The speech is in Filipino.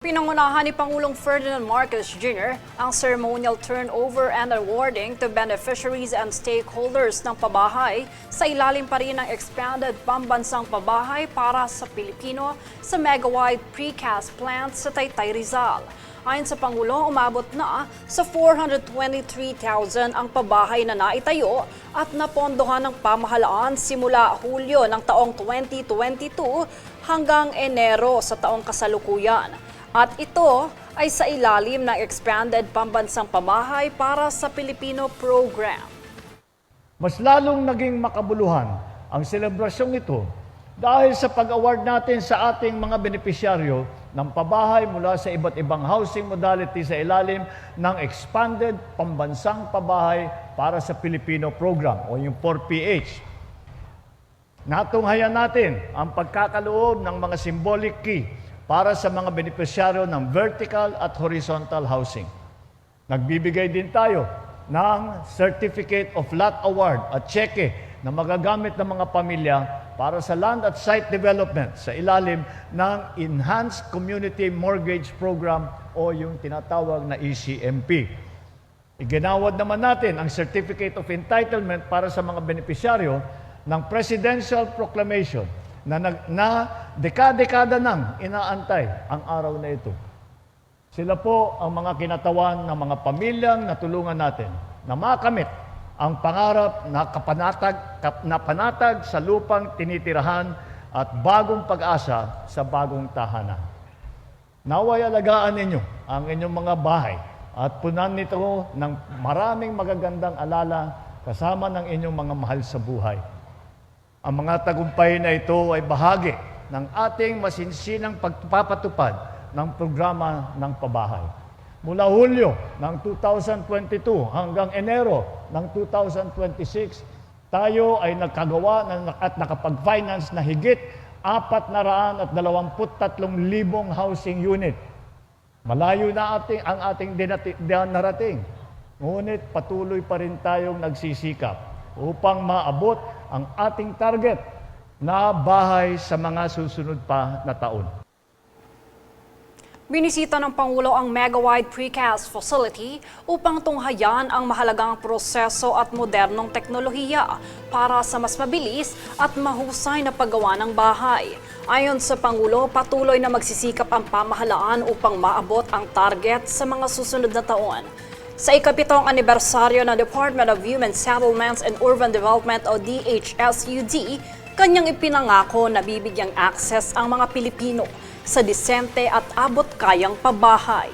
Pinangunahan ni Pangulong Ferdinand Marcos Jr. ang ceremonial turnover and awarding to beneficiaries and stakeholders ng pabahay sa ilalim pa rin ng expanded pambansang pabahay para sa Pilipino sa megawide precast plant sa Taytay, Rizal. Ayon sa Pangulo, umabot na sa 423,000 ang pabahay na naitayo at napondohan ng pamahalaan simula Hulyo ng taong 2022 hanggang Enero sa taong kasalukuyan. At ito ay sa ilalim ng Expanded Pambansang Pabahay para sa Pilipino Program. Mas lalong naging makabuluhan ang selebrasyong ito dahil sa pag-award natin sa ating mga benepisyaryo ng pabahay mula sa iba't ibang housing modality sa ilalim ng Expanded Pambansang Pabahay para sa Pilipino Program o yung 4PH. Natunghayan natin ang pagkakaloob ng mga symbolic key para sa mga benepisyaryo ng vertical at horizontal housing. Nagbibigay din tayo ng Certificate of Lot Award at cheque na magagamit ng mga pamilya para sa land at site development sa ilalim ng Enhanced Community Mortgage Program o yung tinatawag na ECMP. Iginawad naman natin ang Certificate of Entitlement para sa mga benepisyaryo ng Presidential Proclamation na dekada-dekada nang inaantay ang araw na ito. Sila po ang mga kinatawan ng mga pamilyang natulungan natin na makamit ang pangarap na panatag sa lupang tinitirahan at bagong pag-asa sa bagong tahanan. Naway alagaan ninyo ang inyong mga bahay at punan nito ng maraming magagandang alala kasama ng inyong mga mahal sa buhay. Ang mga tagumpay na ito ay bahagi ng ating masinsinang pagpapatupad ng programa ng pabahay. Mula Hulyo ng 2022 hanggang Enero ng 2026, tayo ay nagkagawa at nakapag-finance na higit 423,000 housing unit. Malayo na ang ating narating. Ngunit patuloy pa rin tayong nagsisikap upang maabot ang ating target na bahay sa mga susunod pa na taon. Binisita ng Pangulo ang megawide precast facility upang tunghayan ang mahalagang proseso at modernong teknolohiya para sa mas mabilis at mahusay na paggawa ng bahay. Ayon sa Pangulo, patuloy na magsisikap ang pamahalaan upang maabot ang target sa mga susunod na taon. Sa ikapitong anibersaryo ng Department of Human Settlements and Urban Development o DHSUD, kanyang ipinangako na bibigyang access ang mga Pilipino sa disente at abot-kayang pabahay.